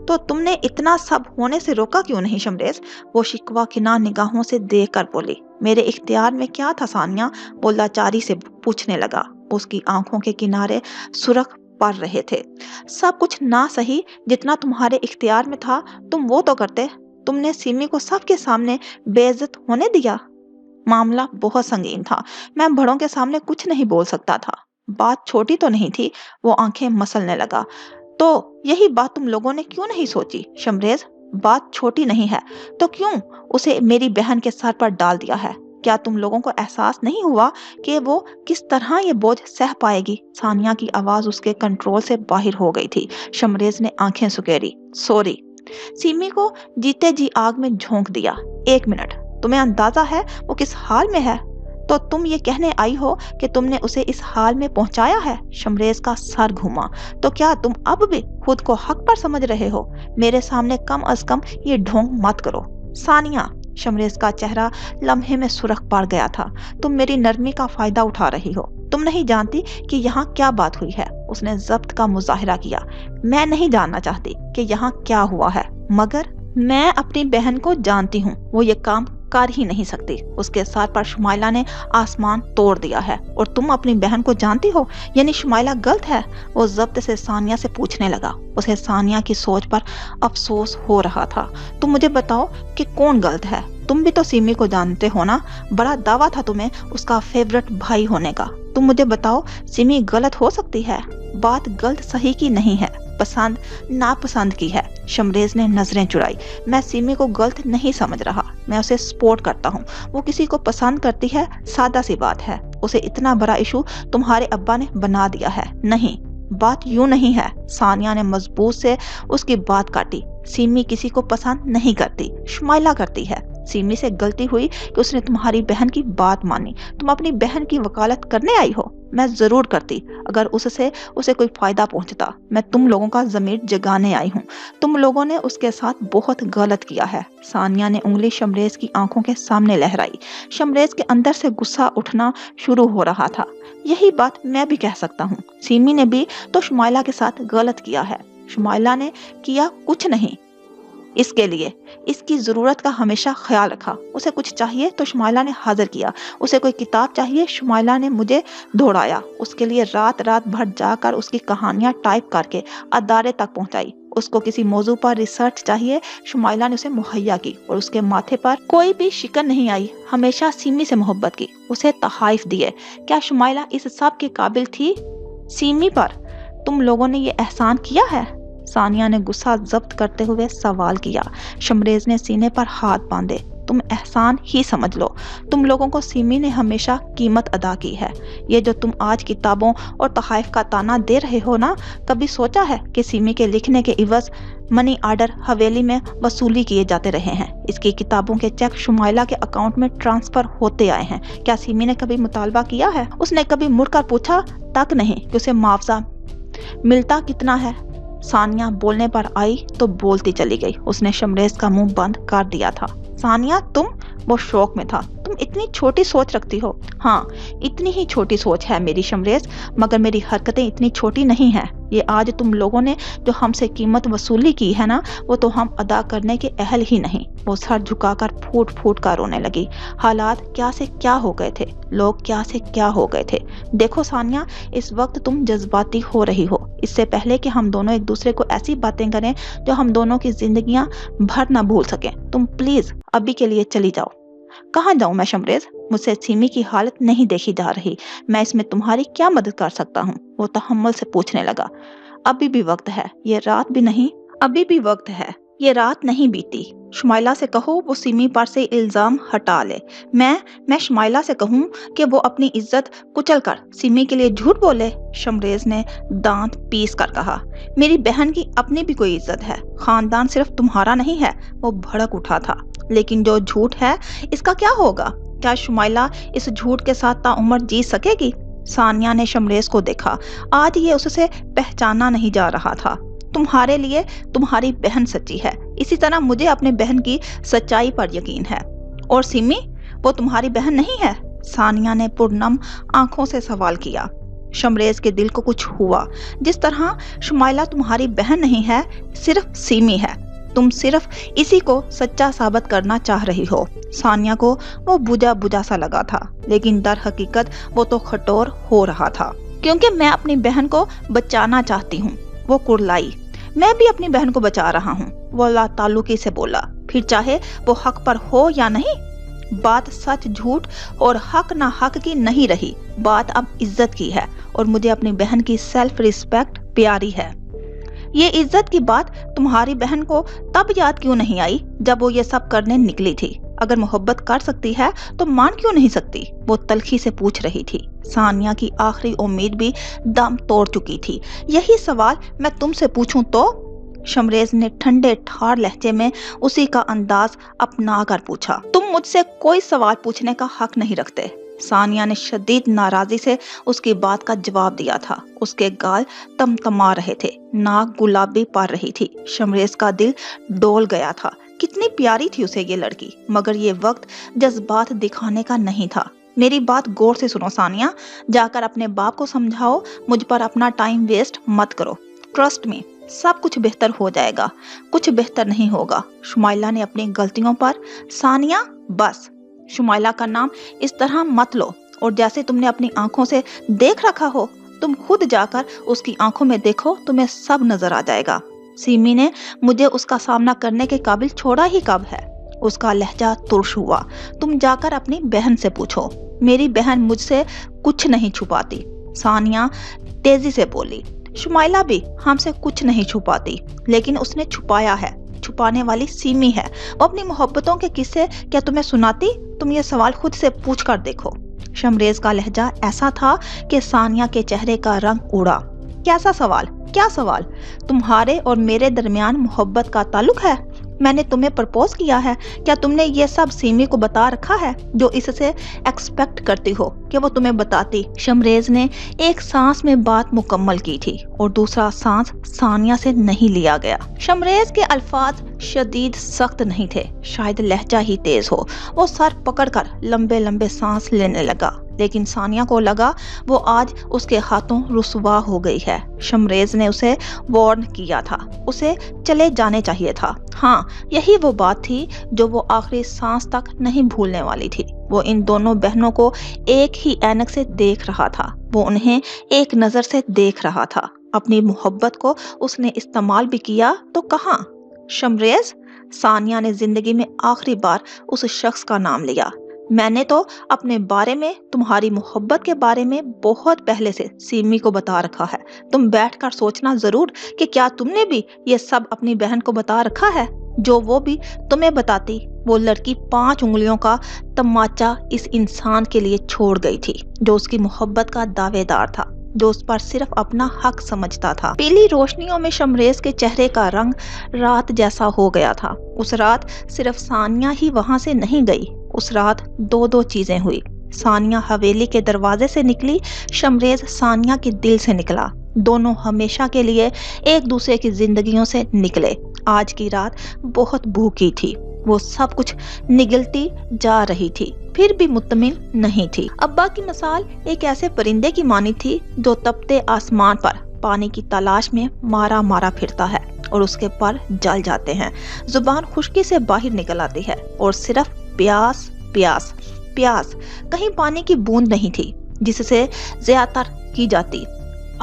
تو تم نے اتنا سب ہونے سے روکا کیوں نہیں شمریز؟ وہ شکوہ کناں نگاہوں سے دیکھ کر بولی۔ میرے اختیار میں کیا تھا ثانیہ؟ وہ لاچاری سے پوچھنے لگا۔ اس کی آنکھوں کے کنارے سرخ پڑ رہے تھے۔ سب کچھ نہ سہی جتنا تمہارے اختیار میں تھا تم وہ تو کرتے۔ تم نے سیمی کو سب کے سامنے بے عزت ہونے دیا۔ معاملہ بہت سنگین تھا، میں بڑوں کے سامنے کچھ نہیں بول سکتا تھا۔ بات چھوٹی تو نہیں تھی۔ وہ آنکھیں مسلنے لگا۔ تو یہی بات تم لوگوں نے کیوں نہیں سوچی؟ شمریز، بات چھوٹی نہیں ہے تو کیوں اسے میری بہن کے سر پر ڈال دیا ہے؟ کیا تم لوگوں کو احساس نہیں ہوا کہ وہ کس طرح یہ بوجھ سہ پائے گی؟ ثانیہ کی آواز اس کے کنٹرول سے باہر ہو گئی تھی۔ شمریز نے آنکھیں سکیری۔ سوری۔ سیمی کو جیتے جی آگ میں جھونک دیا۔ 1 منٹ، تمہیں اندازہ ہے وہ کس حال میں ہے؟ تو تم یہ کہنے آئی ہو کہ تم نے اسے اس حال میں پہنچایا ہے؟ شمریز کا سر گھوما۔ تو کیا تم اب بھی خود کو حق پر سمجھ رہے ہو؟ میرے سامنے کم از کم یہ ڈھونگ مت کرو۔ ثانیہ، شمریز کا چہرہ لمحے میں سرخ پڑ گیا تھا۔ تم میری نرمی کا فائدہ اٹھا رہی ہو۔ تم نہیں جانتی کہ یہاں کیا بات ہوئی ہے۔ اس نے ضبط کا مظاہرہ کیا۔ میں نہیں جاننا چاہتی کہ یہاں کیا ہوا ہے، مگر میں اپنی بہن کو جانتی ہوں۔ وہ یہ کام کر ہی نہیں سکتی۔ اس کے سر پر شمائلہ نے آسمان توڑ دیا ہے، اور تم اپنی بہن کو جانتی ہو، یعنی شمائلہ غلط ہے؟ وہ ضبط سے ثانیہ سے پوچھنے لگا۔ اسے ثانیہ کی سوچ پر افسوس ہو رہا تھا۔ تم مجھے بتاؤ کہ کون غلط ہے؟ تم بھی تو سیمی کو جانتے ہو نا؟ بڑا دعویٰ تھا تمہیں اس کا فیورٹ بھائی ہونے کا۔ تم مجھے بتاؤ، سیمی غلط ہو سکتی ہے؟ بات غلط صحیح کی نہیں ہے، پسند ناپسند کی ہے۔ شمریز نے نظریں چرائی۔ میں سیمی کو غلط نہیں سمجھ رہا، میں اسے سپورٹ کرتا ہوں۔ وہ کسی کو پسند کرتی ہے، سادہ سی بات ہے۔ اسے اتنا بڑا ایشو تمہارے ابا نے بنا دیا ہے۔ نہیں، بات یوں نہیں ہے۔ ثانیہ نے مضبوط سے اس کی بات کاٹی۔ سیمی کسی کو پسند نہیں کرتی، شمائلہ کرتی ہے۔ سیمی سے غلطی ہوئی کہ اس نے تمہاری بہن کی بات مانی۔ تم اپنی بہن کی وکالت کرنے آئی ہو؟ میں ضرور کرتی اگر اسے کوئی فائدہ پہنچتا۔ میں تم لوگوں کا ضمیر جگانے آئی ہوں۔ تم لوگوں نے اس کے ساتھ بہت غلط کیا ہے۔ ثانیہ نے انگلی شمریز کی آنکھوں کے سامنے لہرائی۔ شمریز کے اندر سے غصہ اٹھنا شروع ہو رہا تھا۔ یہی بات میں بھی کہہ سکتا ہوں۔ سیمی نے بھی تو شمائلہ کے ساتھ غلط کیا ہے۔ شمائلہ نے کیا کچھ نہیں۔ اس کے لیے اس کی ضرورت کا ہمیشہ خیال رکھا۔ اسے کچھ چاہیے تو شمائلہ نے حاضر کیا۔ اسے کوئی کتاب چاہیے، شمائلہ نے مجھے دوڑایا۔ اس کے لیے رات بھر جا کر اس کی کہانیاں ٹائپ کر کے ادارے تک پہنچائی۔ اس کو کسی موضوع پر ریسرچ چاہیے، شمائلہ نے اسے مہیا کی، اور اس کے ماتھے پر کوئی بھی شکن نہیں آئی۔ ہمیشہ سیمی سے محبت کی، اسے تحائف دیے۔ کیا شمائلہ اس سب کے قابل تھی؟ سیمی پر تم لوگوں نے یہ احسان کیا ہے؟ ثانیہ نے غصہ ضبط کرتے ہوئے سوال کیا۔ شمریز نے سینے پر ہاتھ باندھے۔ تم احسان ہی سمجھ لو۔ تم لوگوں کو سیمی نے ہمیشہ قیمت ادا کی ہے۔ یہ جو تم آج کتابوں اور تحائف کا تانا دے رہے ہو نا، کبھی سوچا ہے کہ سیمی کے لکھنے کے عوض منی آرڈر حویلی میں وصولی کیے جاتے رہے ہیں؟ اس کی کتابوں کے چیک شمائلہ کے اکاؤنٹ میں ٹرانسفر ہوتے آئے ہیں۔ کیا سیمی نے کبھی مطالبہ کیا ہے؟ اس نے کبھی مڑ کر پوچھا تک نہیں کہ اسے معاوضہ ملتا کتنا ہے؟ ثانیہ بولنے پر آئی تو بولتی چلی گئی۔ اس نے شمریز کا منہ بند کر دیا تھا۔ ثانیہ، تم؟ وہ شوق میں تھا۔ تم اتنی چھوٹی سوچ رکھتی ہو۔ ہاں، اتنی ہی چھوٹی سوچ ہے میری شمریز، مگر میری حرکتیں اتنی چھوٹی نہیں ہیں۔ یہ آج تم لوگوں نے جو ہم سے قیمت وصولی کی ہے نا، وہ تو ہم ادا کرنے کے اہل ہی نہیں۔ وہ سر جھکا کر پھوٹ پھوٹ کر رونے لگی۔ حالات کیا سے کیا ہو گئے تھے، لوگ کیا سے کیا ہو گئے تھے۔ دیکھو ثانیہ، اس وقت تم جذباتی ہو رہی ہو۔ اس سے پہلے کہ ہم دونوں ایک دوسرے کو ایسی باتیں کریں جو ہم دونوں کی زندگیاں بھر نہ بھول سکیں، تم پلیز ابھی کے لیے چلی جاؤ۔ کہاں جاؤں میں شمریز؟ مجھ سے سیمی کی حالت نہیں دیکھی جا رہی۔ میں اس میں تمہاری کیا مدد کر سکتا ہوں؟ وہ تحمل سے پوچھنے لگا۔ ابھی بھی وقت ہے، یہ رات بھی نہیں، ابھی بھی وقت ہے، یہ رات نہیں بیتی۔ شمائلہ سے کہو وہ سیمی پر سے الزام ہٹا لے۔ میں شمائلہ سے کہوں کہ وہ اپنی عزت کچل کر سیمی کے لیے جھوٹ بولے؟ شمریز نے دانت پیس کر کہا۔ میری بہن کی اپنی بھی کوئی عزت ہے، خاندان صرف تمہارا نہیں ہے۔ وہ بھڑک اٹھا تھا۔ لیکن جو جھوٹ ہے، اس کا کیا ہوگا؟ کیا شمائلہ اس جھوٹ کے ساتھ تا عمر جی سکے گی؟ ثانیہ نے شمریز کو دیکھا۔ آج یہ اس سے پہچانا نہیں جا رہا تھا۔ تمہارے لیے تمہاری بہن سچی ہے، اسی طرح مجھے اپنے بہن کی سچائی پر یقین ہے۔ اور سیمی، وہ تمہاری بہن نہیں ہے؟ ثانیہ نے پرنم آنکھوں سے سوال کیا۔ شمریز کے دل کو کچھ ہوا۔ جس طرح شمائلہ تمہاری بہن نہیں ہے، صرف سیمی ہے۔ تم صرف اسی کو سچا ثابت کرنا چاہ رہی ہو۔ ثانیہ کو وہ بجھا بجھا سا لگا تھا، لیکن در حقیقت وہ تو کھٹور ہو رہا تھا۔ کیونکہ میں اپنی بہن کو بچانا چاہتی ہوں، وہ کرلائی۔ میں بھی اپنی بہن کو بچا رہا ہوں، وہ لا تعلقی سے بولا۔ پھر چاہے وہ حق پر ہو یا نہیں، بات سچ جھوٹ اور حق نہ حق کی نہیں رہی، بات اب عزت کی ہے، اور مجھے اپنی بہن کی سیلف ریسپیکٹ پیاری ہے۔ یہ عزت کی بات تمہاری بہن کو تب یاد کیوں نہیں آئی جب وہ یہ سب کرنے نکلی تھی؟ اگر محبت کر سکتی ہے تو مان کیوں نہیں سکتی؟ وہ تلخی سے پوچھ رہی تھی۔ ثانیہ کی آخری امید بھی دم توڑ چکی تھی۔ یہی سوال میں تم سے پوچھوں تو؟ شمریز نے ٹھنڈے ٹھار لہجے میں اسی کا انداز اپنا کر پوچھا۔ تم مجھ سے کوئی سوال پوچھنے کا حق نہیں رکھتے۔ ثانیہ نے شدید ناراضی سے اس کی بات کا جواب دیا تھا۔ اس کے گال تمتما رہے تھے، ناک گلابی پڑ رہی تھی۔ شمریز کا دل ڈول گیا تھا۔ کتنی پیاری تھی اسے یہ لڑکی، مگر یہ وقت جذبات دکھانے کا نہیں تھا۔ میری بات غور سے سنو ثانیہ، جا کر اپنے باپ کو سمجھاؤ، مجھ پر اپنا ٹائم ویسٹ مت کرو۔ ٹرسٹ می، سب کچھ بہتر ہو جائے گا۔ کچھ بہتر نہیں ہوگا۔ شمائلہ نے اپنی غلطیوں پر ثانیہ بس، شمائلہ کا نام اس طرح مت لو، اور جیسے تم نے اپنی آنکھوں سے دیکھ رکھا ہو، تم خود جا کر اس کی آنکھوں میں دیکھو، تمہیں سب نظر آ جائے گا۔ سیمی نے مجھے اس کا سامنا کرنے کے قابل چھوڑا ہی کب ہے؟ اس کا لہجہ ترش ہوا۔ تم جا کر اپنی بہن سے پوچھو۔ میری بہن مجھ سے کچھ نہیں چھپاتی، ثانیہ تیزی سے بولی۔ شمائلہ بھی ہم سے کچھ نہیں چھپاتی، لیکن اس نے چھپایا ہے۔ چھپانے والی سیمی ہے۔ وہ اپنی محبتوں کے قصے کیا تمہیں سناتی؟ تم یہ سوال خود سے پوچھ کر دیکھو۔ شمریز کا لہجہ ایسا تھا کہ ثانیہ کے چہرے کا رنگ اڑا۔ کیسا سوال؟ کیا سوال؟ تمہارے اور میرے درمیان محبت کا تعلق ہے؟ میں نے تمہیں پرپوز کیا ہے، کیا تم نے یہ سب سیمی کو بتا رکھا ہے جو اس سے ایکسپیکٹ کرتی ہو کہ وہ تمہیں بتاتی؟ شمریز نے ایک سانس میں بات مکمل کی تھی اور دوسرا سانس ثانیہ سے نہیں لیا گیا۔ شمریز کے الفاظ شدید سخت نہیں تھے، شاید لہجہ ہی تیز ہو۔ وہ سر پکڑ کر لمبے لمبے سانس لینے لگا، لیکن ثانیہ کو لگا وہ آج اس کے ہاتھوں رسوا ہو گئی ہے۔ شمریز نے اسے وارن کیا تھا، اسے چلے جانے چاہیے تھا۔ ہاں، یہی وہ بات تھی جو وہ آخری سانس تک نہیں بھولنے والی تھی۔ وہ ان دونوں بہنوں کو ایک ہی اینک سے دیکھ رہا تھا، وہ انہیں ایک نظر سے دیکھ رہا تھا۔ اپنی محبت کو اس نے استعمال بھی کیا تو کہاں؟ شمریز، ثانیہ نے زندگی میں آخری بار اس شخص کا نام لیا۔ میں نے تو اپنے بارے میں، تمہاری محبت کے بارے میں بہت پہلے سے سیمی کو بتا رکھا ہے۔ تم بیٹھ کر سوچنا ضرور کہ کیا تم نے بھی یہ سب اپنی بہن کو بتا رکھا ہے جو وہ بھی تمہیں بتاتی۔ وہ لڑکی 5 انگلیوں کا تماچا اس انسان کے لیے چھوڑ گئی تھی جو اس کی محبت کا دعوے دار تھا، جو اس پر صرف اپنا حق سمجھتا تھا۔ پیلی روشنیوں میں شمریز کے چہرے کا رنگ رات جیسا ہو گیا تھا۔ اس رات صرف ثانیہ ہی وہاں سے نہیں گئی، اس رات 2 چیزیں ہوئی۔ ثانیہ حویلی کے دروازے سے نکلی، شمریز ثانیہ کے دل سے نکلا۔ دونوں ہمیشہ کے لیے ایک دوسرے کی زندگیوں سے نکلے۔ آج کی رات بہت بھوکی تھی، وہ سب کچھ نگلتی جا رہی تھی، پھر بھی مطمئن نہیں تھی۔ ابا کی مثال ایک ایسے پرندے کی مانی تھی جو تپتے آسمان پر پانی کی تلاش میں مارا مارا پھرتا ہے اور اس کے پر جل جاتے ہیں، زبان خشکی سے باہر نکل آتی ہے اور صرف پیاس پیاس پیاس۔ کہیں پانی کی بوند نہیں تھی جس سے زیادہ کی جاتی،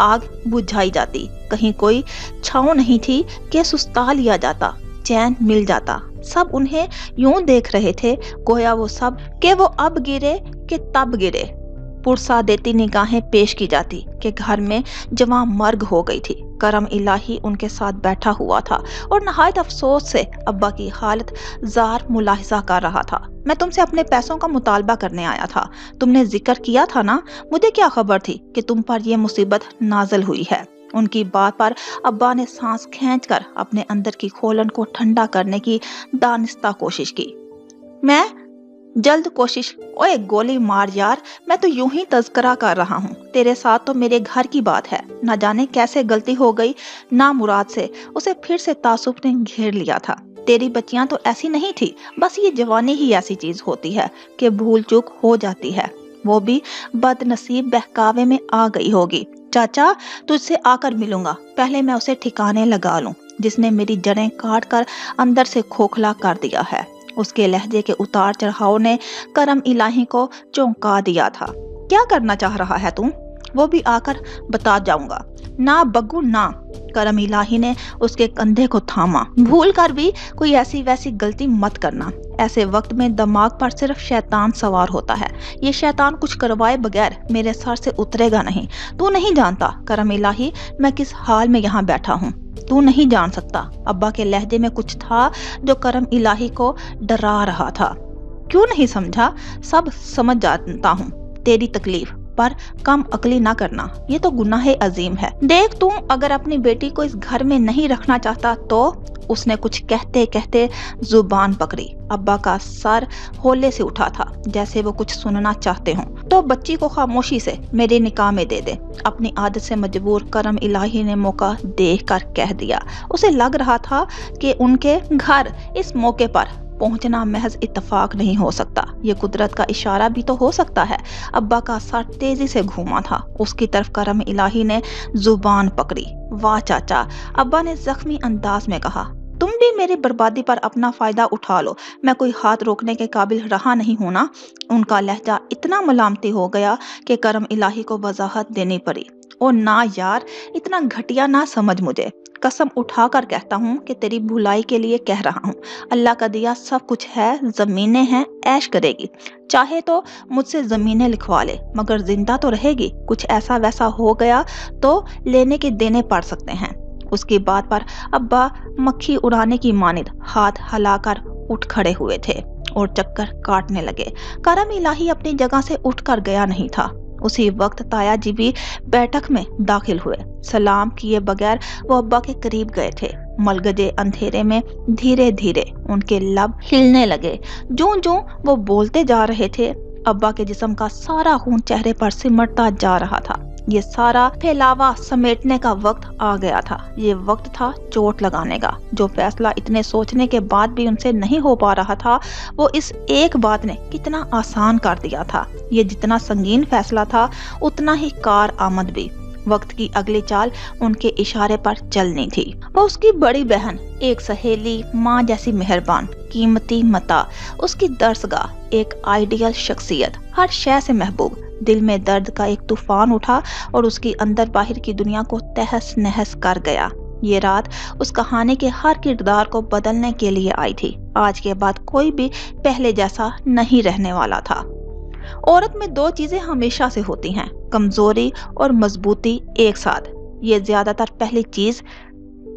آگ بجھائی جاتی۔ کہیں کوئی چھاؤں نہیں تھی کہ سستا لیا جاتا، چین مل جاتا۔ سب انہیں یوں دیکھ رہے تھے گویا وہ سب کہ وہ اب گرے کہ تب گرے۔ پرسا دیتی نگاہیں پیش کی جاتی کہ گھر میں جواں مرگ ہو گئی تھی۔ کرم الہی ان کے ساتھ بیٹھا ہوا تھا اور نہایت افسوس سے ابا کی حالت زار ملاحظہ کر رہا تھا۔ میں تم سے اپنے پیسوں کا مطالبہ کرنے آیا تھا، تم نے ذکر کیا تھا نا؟ مجھے کیا خبر تھی کہ تم پر یہ مصیبت نازل ہوئی ہے؟ ان کی بات پر ابا نے سانس کھینچ کر اپنے اندر کی کھولن کو ٹھنڈا کرنے کی دانستہ کوشش کی۔ میں جلد کوشش، اوے گولی مار یار، میں تو یوں ہی تذکرہ کر رہا ہوں، تیرے ساتھ تو میرے گھر کی بات ہے۔ نہ جانے کیسے غلطی ہو گئی، نامراد سے اسے پھر سے تعصب نے گھیر لیا تھا۔ تیری بچیاں تو ایسی نہیں تھی، بس یہ جوانی ہی ایسی چیز ہوتی ہے کہ بھول چوک ہو جاتی ہے۔ وہ بھی بد نصیب بہکاوے میں آ گئی ہوگی۔ چاچا، تجھ سے آ کر ملوں گا، پہلے میں اسے ٹھکانے لگا لوں جس نے میری جڑیں کاٹ کر اندر سے کھوکھلا کر دیا ہے۔ اس کے لہجے کے اتار چڑھاؤ نے کرم الہی کو چونکا دیا تھا۔ کیا کرنا چاہ رہا ہے تم؟ وہ بھی آ کر بتا جاؤں گا۔ نہ بگو نہ، کرم الہی نے اس کے کندھے کو تھاما۔ بھول کر بھی کوئی ایسی ویسی غلطی مت کرنا، ایسے وقت میں دماغ پر صرف شیطان سوار ہوتا ہے، یہ شیطان کچھ کروائے بغیر میرے سر سے اترے گا نہیں۔ تو نہیں جانتا کرم الہی میں کس حال میں یہاں بیٹھا ہوں۔ تو نہیں جان سکتا۔ ابا کے لہجے میں کچھ تھا جو کرم الہی کو ڈرا رہا تھا۔ کیوں نہیں سمجھا؟ سب سمجھ جانتا ہوں تیری تکلیف، پر کم عقلی نہ کرنا، یہ تو گناہ عظیم ہے۔ دیکھ تو اگر اپنی بیٹی کو اس گھر میں نہیں رکھنا چاہتا تو۔ اس نے کچھ کہتے کہتے زبان پکڑی۔ ابا کا سر ہولے سے اٹھا تھا جیسے وہ کچھ سننا چاہتے ہوں۔ تو بچی کو خاموشی سے میرے نکاح میں دے دے، اپنی عادت سے مجبور کرم الہی نے موقع دیکھ کر کہہ دیا۔ اسے لگ رہا تھا کہ ان کے گھر اس موقع پر پہنچنا محض اتفاق نہیں ہو سکتا، یہ قدرت کا اشارہ بھی تو ہو سکتا ہے۔ ابا کا سر تیزی سے گھوما تھا۔ اس کی طرف کرم الہی نے زبان پکڑی۔ واہ چاچا، ابا نے زخمی انداز میں کہا، تم بھی میری بربادی پر اپنا فائدہ اٹھا لو، میں کوئی ہاتھ روکنے کے قابل رہا نہیں ہوں نا۔ ان کا لہجہ اتنا ملامتی ہو گیا کہ کرم الہی کو وضاحت دینی پڑی۔ او نہ یار، اتنا گھٹیا نہ سمجھ مجھے، قسم اٹھا کر کہتا ہوں کہ تیری بھلائی کے لیے کہہ رہا ہوں۔ اللہ کا دیا سب کچھ ہے، زمینیں ہیں، عیش کرے گی، چاہے تو مجھ سے زمینیں لکھوا لے، مگر زندہ تو رہے گی۔ کچھ ایسا ویسا ہو گیا تو لینے کے دینے پڑ سکتے ہیں۔ اس کی بات پر ابا مکھی اڑانے کی مانند ہاتھ ہلا کر اٹھ کھڑے ہوئے تھے اور چکر کاٹنے لگے۔ کرم الہی اپنی جگہ سے اٹھ کر گیا نہیں تھا۔ اسی وقت تایا جی بھی بیٹھک میں داخل ہوئے۔ سلام کیے بغیر وہ ابا کے قریب گئے تھے۔ ملگجے اندھیرے میں دھیرے دھیرے ان کے لب ہلنے لگے۔ جوں جوں وہ بولتے جا رہے تھے، ابا کے جسم کا سارا خون چہرے پر سمٹتا جا رہا تھا۔ یہ سارا پھیلاوا سمیٹنے کا وقت آ گیا تھا۔ یہ وقت تھا چوٹ لگانے کا۔ جو فیصلہ اتنے سوچنے کے بعد بھی ان سے نہیں ہو پا رہا تھا، وہ اس ایک بات نے کتنا آسان کر دیا تھا۔ یہ جتنا سنگین فیصلہ تھا، اتنا ہی کار آمد بھی۔ وقت کی اگلی چال ان کے اشارے پر چلنی تھی۔ وہ اس کی بڑی بہن، ایک سہیلی، ماں جیسی مہربان، قیمتی متاع، اس کی درسگاہ، ایک آئیڈیل شخصیت، ہر شے سے محبوب۔ دل میں درد کا ایک طوفان اٹھا اور اس کی اندر باہر کی دنیا کو تہس نہس کر گیا۔ یہ رات اس کہانی کے ہر کردار کو بدلنے کے لیے آئی تھی۔ آج کے بعد کوئی بھی پہلے جیسا نہیں رہنے والا تھا۔ عورت میں دو چیزیں ہمیشہ سے ہوتی ہیں، کمزوری اور مضبوطی ایک ساتھ۔ یہ زیادہ تر پہلی چیز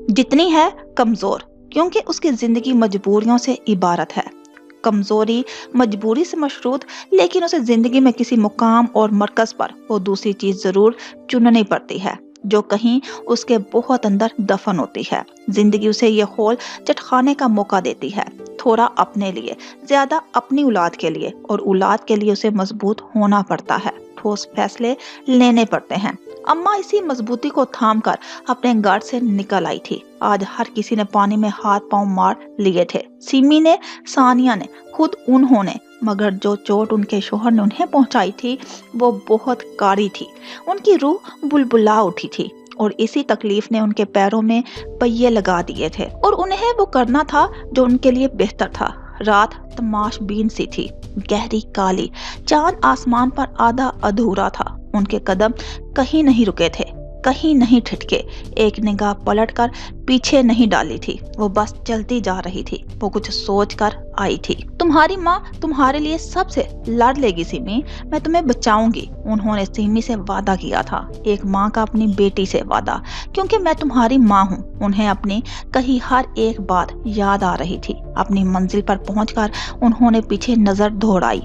جتنی ہے کمزور، کیونکہ اس کی زندگی مجبوریوں سے عبارت ہے۔ کمزوری مجبوری سے مشروط، لیکن اسے زندگی میں کسی مقام اور مرکز پر وہ دوسری چیز ضرور چننی پڑتی ہے جو کہیں اس کے بہت اندر دفن ہوتی ہے۔ زندگی اسے یہ خول چٹخانے کا موقع دیتی ہے، تھوڑا اپنے لیے، زیادہ اپنی اولاد کے لیے، اور اولاد کے لیے اسے مضبوط ہونا پڑتا ہے، ٹھوس فیصلے لینے پڑتے ہیں۔ اماں اسی مضبوطی کو تھام کر اپنے گھر سے نکل آئی تھی۔ آج ہر کسی نے پانی میں ہاتھ پاؤں مار لیے تھے، سیمی نے، ثانیہ نے، خود انہوں نے، مگر جو چوٹ ان کے شوہر نے انہیں پہنچائی تھی وہ بہت کاری تھی۔ ان کی روح بلبلا اٹھی تھی اور اسی تکلیف نے ان کے پیروں میں پہیے لگا دیے تھے، اور انہیں وہ کرنا تھا جو ان کے لیے بہتر تھا۔ رات تماش بین سی تھی، گہری کالی، چاند آسمان پر آدھا ادھورا تھا۔ ان کے قدم کہیں نہیں رکے تھے، کہیں نہیں ٹھٹکے، ایک نگاہ پلٹ کر پیچھے نہیں ڈالی تھی، وہ بس چلتی جا رہی تھی۔ وہ کچھ سوچ کر آئی تھی۔ تمہاری ماں تمہارے لیے سب سے لڑ لے گی سیمی، میں تمہیں بچاؤں گی، انہوں نے سیمی سے وعدہ کیا تھا، ایک ماں کا اپنی بیٹی سے وعدہ، کیونکہ میں تمہاری ماں ہوں۔ انہیں اپنی کہی ہر ایک بات یاد آ رہی تھی۔ اپنی منزل پر پہنچ کر انہوں نے پیچھے نظر دوڑائی۔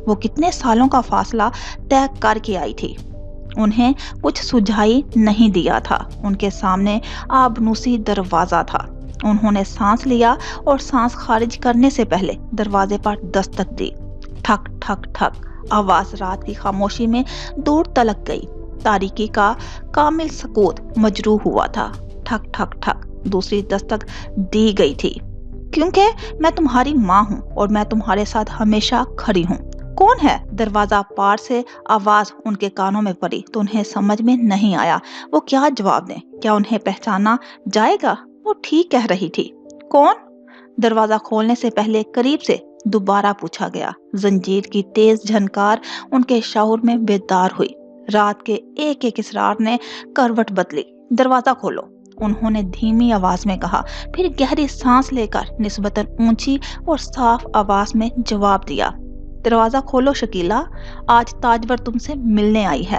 وہ کتنے سالوں کا فاصلہ طے کر کے آئی تھی، انہیں کچھ سجھائی نہیں دیا تھا۔ ان کے سامنے آبنوسی دروازہ تھا۔ انہوں نے سانس لیا اور سانس خارج کرنے سے پہلے دروازے پر دستک دی۔ ٹھک ٹھک ٹھک، آواز رات کی خاموشی میں دور تلک گئی۔ تاریکی کا کامل سکوت مجروح ہوا تھا۔ ٹھک ٹھک ٹھک، دوسری دستک دی گئی تھی۔ کیونکہ میں تمہاری ماں ہوں اور میں تمہارے ساتھ ہمیشہ کھڑی ہوں۔ کون ہے؟ دروازہ پار سے آواز ان کے کانوں میں پڑی تو انہیں سمجھ میں نہیں آیا وہ کیا جواب دیں۔ کیا انہیں پہچانا جائے گا؟ وہ ٹھیک کہہ رہی تھی۔ کون؟ دروازہ کھولنے سے پہلے قریب سے دوبارہ پوچھا گیا۔ زنجیر کی تیز جھنکار ان کے شعور میں بیدار ہوئی۔ رات کے ایک ایک اسرار نے کروٹ بدلی۔ دروازہ کھولو، انہوں نے دھیمی آواز میں کہا، پھر گہری سانس لے کر نسبتاً اونچی اور صاف آواز میں جواب دیا، دروازہ کھولو شکیلا، آج تاجور تم سے ملنے آئی ہے۔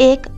1